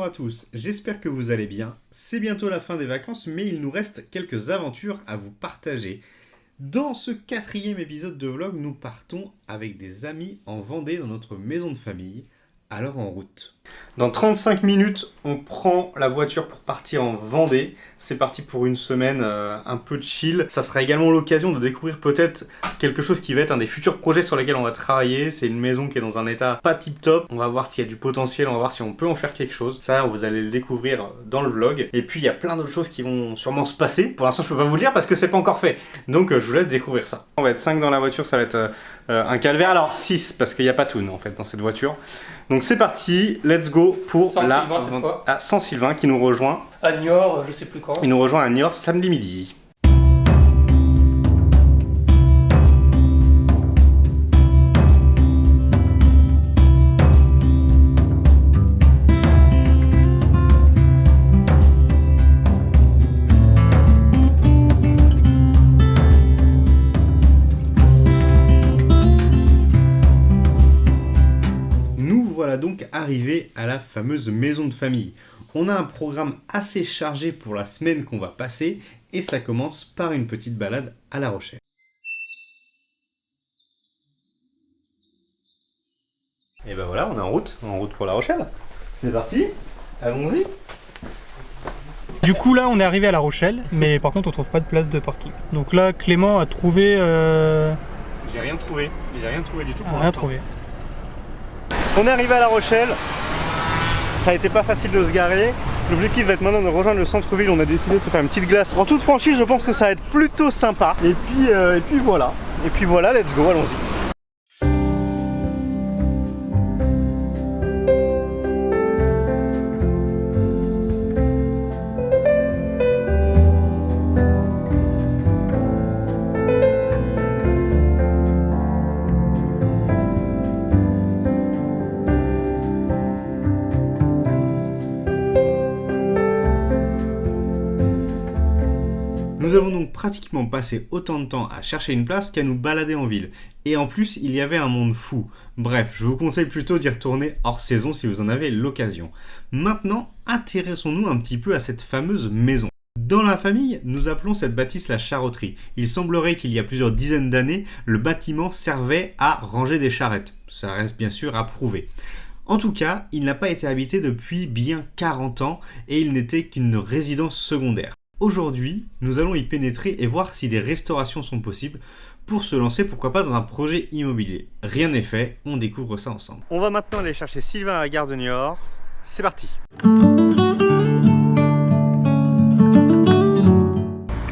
Bonjour à tous, j'espère que vous allez bien. C'est bientôt la fin des vacances, mais il nous reste quelques aventures à vous partager. Dans ce 4e épisode de vlog, nous partons avec des amis en Vendée dans notre maison de famille. Alors en route. Dans 35 minutes, on prend la voiture pour partir en Vendée. C'est parti pour une semaine un peu chill. Ça sera également l'occasion de découvrir peut-être quelque chose qui va être un des futurs projets sur lesquels on va travailler. C'est une maison qui est dans un état pas tip top. On va voir s'il y a du potentiel, on va voir si on peut en faire quelque chose. Ça, vous allez le découvrir dans le vlog. Et puis il y a plein d'autres choses qui vont sûrement se passer. Pour l'instant, je peux pas vous le dire parce que c'est pas encore fait. Donc je vous laisse découvrir ça. On va être 5 dans la voiture, ça va être un calvaire. Alors 6 parce qu'il n'y a pas Toon en fait dans cette voiture. Donc c'est parti, let's go pour la Sylvain, cette fois. Ah, sans Sylvain qui nous rejoint. À Niort, je sais plus quand. Il nous rejoint à Niort samedi midi. Voilà donc arrivé à la fameuse maison de famille. On a un programme assez chargé pour la semaine qu'on va passer et ça commence par une petite balade à La Rochelle. Et ben voilà, on est en route pour La Rochelle. C'est parti, allons-y. Du coup là on est arrivé à La Rochelle, mais par contre on trouve pas de place de parking. Donc là Clément a trouvé... J'ai rien trouvé du tout pour rien trouvé. On est arrivé à La Rochelle, ça a été pas facile de se garer. L'objectif va être maintenant de rejoindre le centre-ville, on a décidé de se faire une petite glace. En toute franchise, je pense que ça va être plutôt sympa. Et puis voilà, let's go, allons-y. Nous avons donc pratiquement passé autant de temps à chercher une place qu'à nous balader en ville. Et en plus, il y avait un monde fou. Bref, je vous conseille plutôt d'y retourner hors saison si vous en avez l'occasion. Maintenant, intéressons-nous un petit peu à cette fameuse maison. Dans la famille, nous appelons cette bâtisse la charretterie. Il semblerait qu'il y a plusieurs dizaines d'années, le bâtiment servait à ranger des charrettes. Ça reste bien sûr à prouver. En tout cas, il n'a pas été habité depuis bien 40 ans et il n'était qu'une résidence secondaire. Aujourd'hui, nous allons y pénétrer et voir si des restaurations sont possibles pour se lancer, pourquoi pas, dans un projet immobilier. Rien n'est fait, on découvre ça ensemble. On va maintenant aller chercher Sylvain à la gare de Niort. C'est parti. On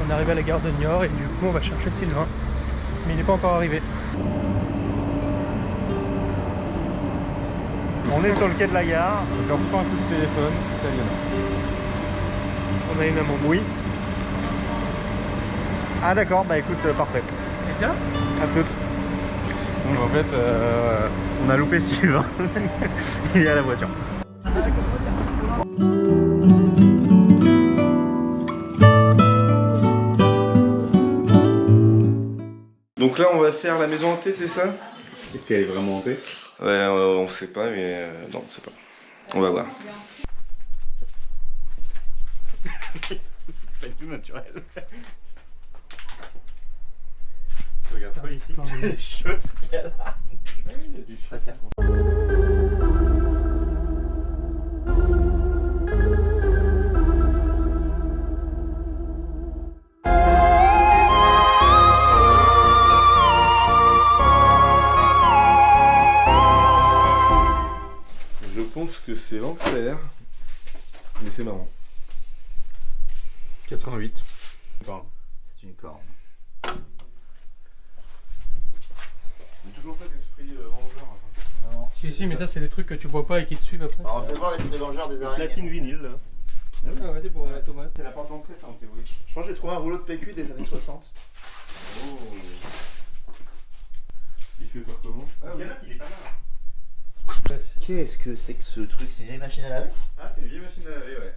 est arrivé à la gare de Niort et du coup on va chercher Sylvain. Mais il n'est pas encore arrivé. On est sur le quai de la gare, je reçois un coup de téléphone, c'est Lionel. On a une amende. Oui. Ah d'accord, bah écoute, parfait. Et bien À toutes. Donc en fait, on a loupé Sylvain. Il est à la voiture. Donc là, on va faire la maison hantée, c'est ça? Est-ce qu'elle est vraiment hantée? Ouais, on sait pas, mais non, on sait pas. On va voir. C'est pas du tout naturel. Regarde ça ici. Les chiottes qu'il y a là. Il y a du très Je pense que c'est l'enfer, mais c'est marrant. 88. C'est une corne. J'ai toujours pas d'esprit vengeur. Non. Si, mais ça c'est des trucs que tu vois pas et qui te suivent après. Alors, on peut voir l'esprit vengeur des araignées. Platine vinyle là. Ah ouais, c'est pour Thomas. C'est la porte d'entrée ça en théorie. Je pense que j'ai trouvé un rouleau de PQ des années 60. Oh. Il fait peur comment? Ah oui, il est pas mal. Qu'est-ce que c'est que ce truc? C'est une vieille machine à laver? Ah, c'est une vieille machine à laver, ouais.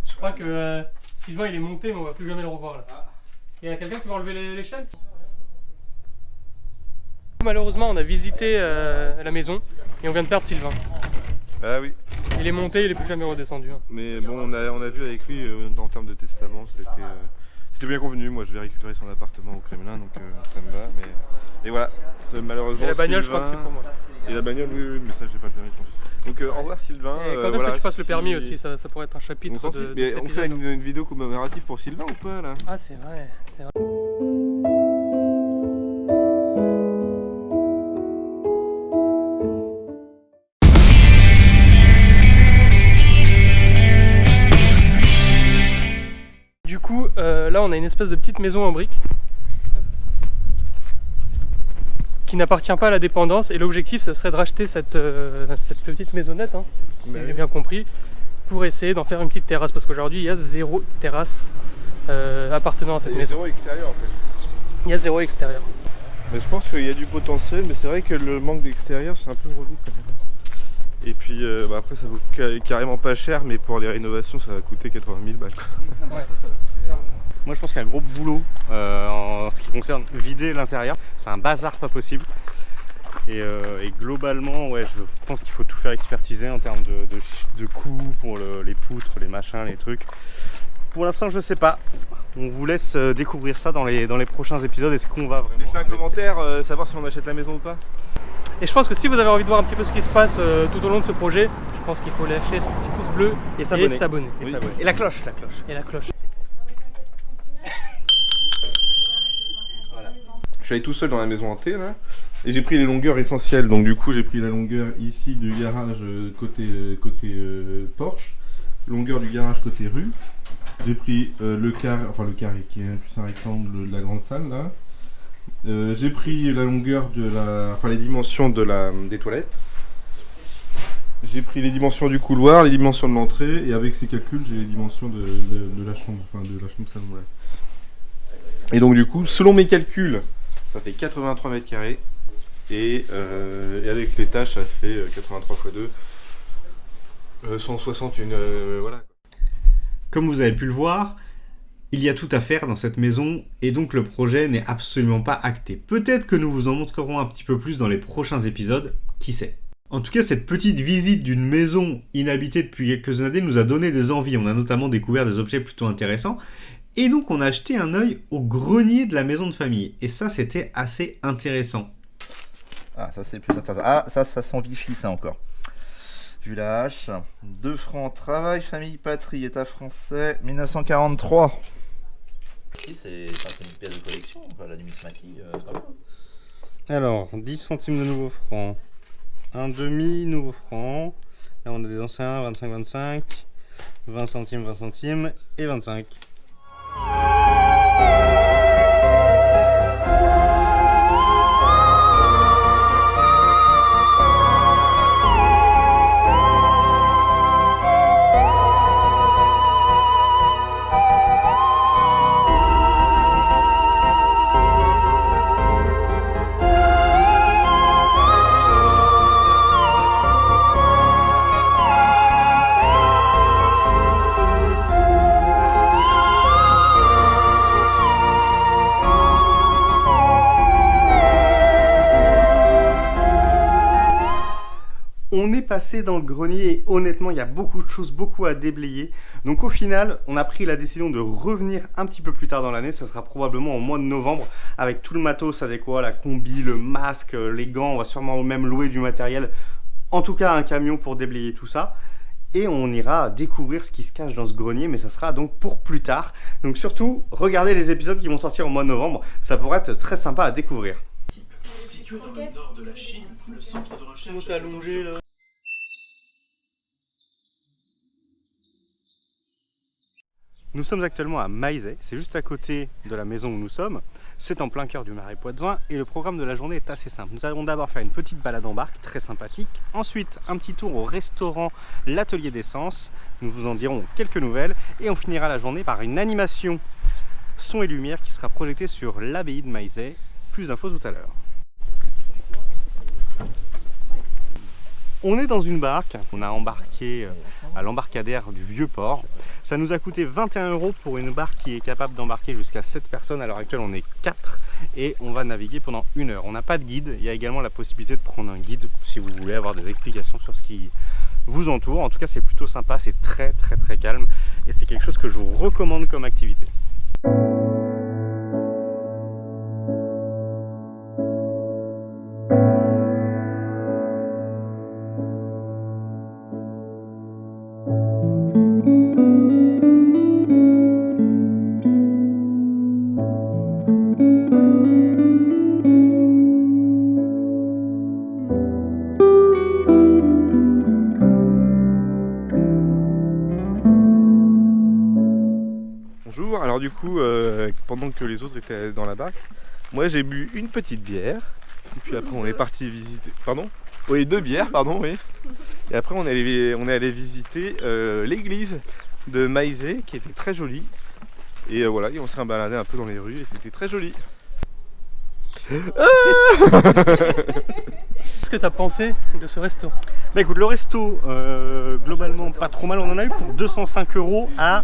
Je crois que Sylvain il est monté mais on va plus jamais le revoir là. Ah. Il y a quelqu'un qui va enlever l'échelle? Malheureusement on a visité la maison et on vient de perdre Sylvain. Ah oui. Il est monté, il est plus jamais redescendu. Hein. Mais bon, on a vu avec lui en termes de testament, c'était bien convenu. Moi, je vais récupérer son appartement au Kremlin, donc ça me va. Et voilà, malheureusement. Et la bagnole, Sylvain... je crois que c'est pour moi. Et la bagnole, oui, mais ça, j'ai pas le permis, je pense. Donc, au revoir, Sylvain. Et quand est-ce que tu passes le permis aussi, ça pourrait être un chapitre de mais cet on fait épisode. une vidéo commémorative pour Sylvain ou pas là? Ah, c'est vrai. Du coup, là on a une espèce de petite maison en briques qui n'appartient pas à la dépendance et l'objectif ce serait de racheter cette petite maisonnette, hein, si j'ai bien compris, pour essayer d'en faire une petite terrasse parce qu'aujourd'hui il y a 0 terrasse appartenant à cette Il y a maison. 0 extérieur en fait. Il y a 0 extérieur. Mais je pense qu'il y a du potentiel, mais c'est vrai que le manque d'extérieur c'est un peu relou quand même. Et puis après ça vaut carrément pas cher, mais pour les rénovations ça va coûter 80 000 balles. Ouais. Moi je pense qu'il y a un gros boulot en ce qui concerne vider l'intérieur. C'est un bazar pas possible. Et globalement, ouais, je pense qu'il faut tout faire expertiser en termes de coûts pour les poutres, les machins, les trucs. Pour l'instant je sais pas. On vous laisse découvrir ça dans les prochains épisodes. Est-ce qu'on va vraiment Laissez un commentaire, savoir si on achète la maison ou pas. Et je pense que si vous avez envie de voir un petit peu ce qui se passe tout au long de ce projet, je pense qu'il faut lâcher ce petit pouce bleu et s'abonner. Et la cloche. Et la cloche. Je suis allé tout seul dans la maison hantée là, et j'ai pris les longueurs essentielles. Donc du coup j'ai pris la longueur ici du garage côté Porsche, longueur du garage côté rue. J'ai pris le carré qui est plus un rectangle de la grande salle là. J'ai pris la longueur les dimensions des toilettes. J'ai pris les dimensions du couloir, les dimensions de l'entrée, et avec ces calculs j'ai les dimensions de la chambre, de la chambre salon là. Et donc du coup, selon mes calculs, ça fait 83 mètres carrés et avec les tâches ça fait 83 x 2, 161, voilà. Comme vous avez pu le voir, il y a tout à faire dans cette maison et donc le projet n'est absolument pas acté. Peut-être que nous vous en montrerons un petit peu plus dans les prochains épisodes, qui sait. En tout cas, cette petite visite d'une maison inhabitée depuis quelques années nous a donné des envies. On a notamment découvert des objets plutôt intéressants. Et donc on a jeté un œil au grenier de la maison de famille. Et ça c'était assez intéressant. Ah ça c'est plus intéressant. Ah ça sent Vichy ça encore. Du lâche. 2 francs, travail, famille, patrie, état français, 1943. Si c'est une pièce de collection, la numismatie, c'est pas mal. Alors, 10 centimes de nouveaux francs. Un demi nouveau franc. Là on a des anciens, 25, 20 centimes et 25. On est passé dans le grenier et honnêtement il y a beaucoup de choses, beaucoup à déblayer. Donc au final on a pris la décision de revenir un petit peu plus tard dans l'année. Ça sera probablement au mois de novembre avec tout le matos adéquat, la combi, le masque, les gants. On va sûrement même louer du matériel, en tout cas un camion pour déblayer tout ça. Et on ira découvrir ce qui se cache dans ce grenier, mais ça sera donc pour plus tard. Donc surtout regardez les épisodes qui vont sortir au mois de novembre, ça pourrait être très sympa à découvrir. Situé dans le nord de la Chine, le centre de recherche allongé là. Nous sommes actuellement à Maizey, c'est juste à côté de la maison où nous sommes. C'est en plein cœur du Marais Poitevin et le programme de la journée est assez simple. Nous allons d'abord faire une petite balade en barque, très sympathique. Ensuite, un petit tour au restaurant L'Atelier d'Essence. Nous vous en dirons quelques nouvelles. Et on finira la journée par une animation son et lumière qui sera projetée sur l'abbaye de Maizey. Plus d'infos tout à l'heure. On est dans une barque, on a embarqué à l'embarcadère du Vieux-Port. Ça nous a coûté 21 € pour une barque qui est capable d'embarquer jusqu'à 7 personnes. À l'heure actuelle, on est 4 et on va naviguer pendant 1 heure. On n'a pas de guide, il y a également la possibilité de prendre un guide si vous voulez avoir des explications sur ce qui vous entoure. En tout cas, c'est plutôt sympa, c'est très très très calme et c'est quelque chose que je vous recommande comme activité. Bonjour, alors du coup, pendant que les autres étaient dans la barque, moi j'ai bu une petite bière, et puis après on est parti visiter... Pardon ? Oui, 2 bières, pardon, oui. Et après on est allé visiter l'église de Maizé, qui était très jolie. Et voilà, et on s'est baladé un peu dans les rues, et c'était très joli. Qu'est-ce que tu as pensé de ce resto? Bah écoute, le resto, globalement pas trop mal, on en a eu pour 205 € à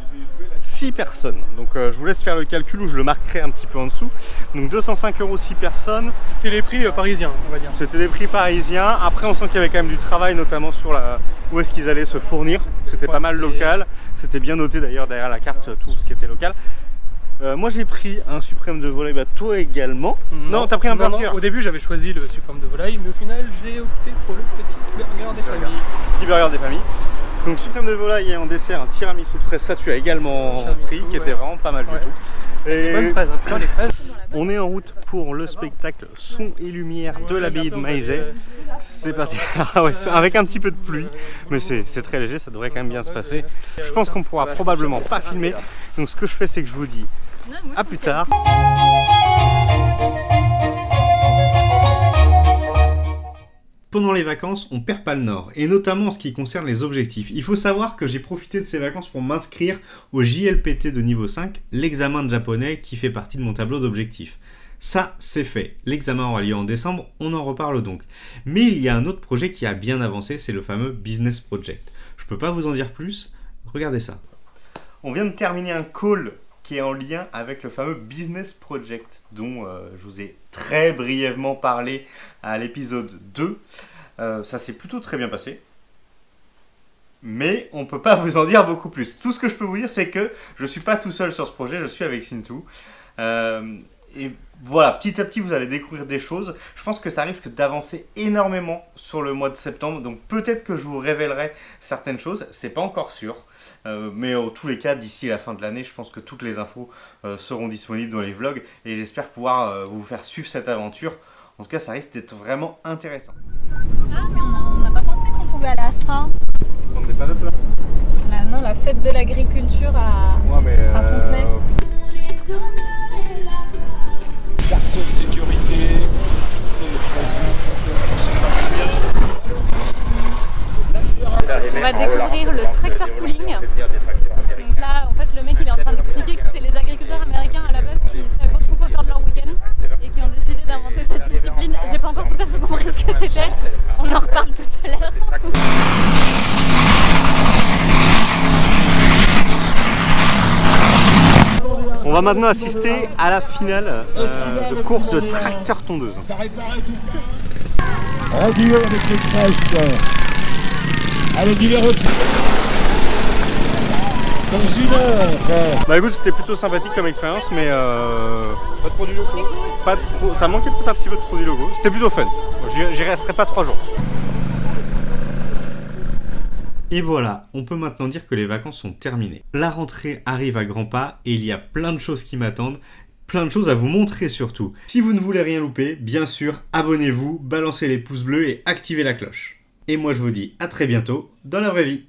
6 personnes. Donc je vous laisse faire le calcul ou je le marquerai un petit peu en dessous. Donc 205 € 6 personnes. C'était les prix parisiens, on va dire. C'était des prix parisiens. Après on sent qu'il y avait quand même du travail, notamment sur où est-ce qu'ils allaient se fournir. C'était pas mal local. C'était bien noté d'ailleurs derrière la carte tout ce qui était local. Moi j'ai pris un suprême de volaille, bah toi également. Non, t'as pris un burger. Non, au début j'avais choisi le suprême de volaille, mais au final j'ai opté pour le petit burger des familles. Petit burger des familles. Donc suprême de volaille et en dessert un tiramisu de fraises, ça tu as également pris, qui était vraiment pas mal du tout. Et bonnes fraises, hein, putain les fraises. On est en route pour le spectacle Son et Lumière de l'abbaye de Maizé. C'est parti, ah ouais, avec un petit peu de pluie, mais c'est très léger, ça devrait quand même bien se passer. Je pense qu'on pourra probablement pas filmer, donc ce que je fais c'est que je vous dis à plus tard. Pendant les vacances, on perd pas le nord, et notamment en ce qui concerne les objectifs. Il faut savoir que j'ai profité de ces vacances pour m'inscrire au JLPT de niveau 5, l'examen de japonais qui fait partie de mon tableau d'objectifs. Ça, c'est fait. L'examen aura lieu en décembre, on en reparle donc. Mais il y a un autre projet qui a bien avancé, c'est le fameux Business Project. Je peux pas vous en dire plus, regardez ça. On vient de terminer un call qui est en lien avec le fameux Business Project dont je vous ai très brièvement parlé à l'épisode 2. Ça s'est plutôt très bien passé. Mais on ne peut pas vous en dire beaucoup plus. Tout ce que je peux vous dire, c'est que je ne suis pas tout seul sur ce projet, je suis avec Sintu. Et voilà, petit à petit, vous allez découvrir des choses. Je pense que ça risque d'avancer énormément sur le mois de septembre. Donc peut-être que je vous révélerai certaines choses. C'est pas encore sûr. Mais en tous les cas, d'ici la fin de l'année, je pense que toutes les infos seront disponibles dans les vlogs. Et j'espère pouvoir vous faire suivre cette aventure. En tout cas, ça risque d'être vraiment intéressant. Ah, mais on n'a pas pensé qu'on pouvait aller à ça. On n'est pas là, là. Non, la fête de l'agriculture à Fontenay. Sarceau de sécurité. On va découvrir le tractor pooling. Donc là, en fait, le mec il est en train d'expliquer que c'était les agriculteurs américains à la base qui savaient pas trop quoi faire de leur week-end et qui ont décidé d'inventer cette discipline. J'ai pas encore tout à fait compris ce que c'était. On en reparle tout à l'heure. On va maintenant assister à la finale de course de tracteur tondeuse. Radio avec l'Express. Allez, numéro 3. Dans une heure. Bah écoute, c'était plutôt sympathique comme expérience, mais pas de produits locaux. Ça manquait peut-être un petit peu de produits locaux. C'était plutôt fun. J'y resterai pas 3 jours. Et voilà, on peut maintenant dire que les vacances sont terminées. La rentrée arrive à grands pas et il y a plein de choses qui m'attendent. Plein de choses à vous montrer surtout. Si vous ne voulez rien louper, bien sûr, abonnez-vous, balancez les pouces bleus et activez la cloche. Et moi je vous dis à très bientôt dans la vraie vie.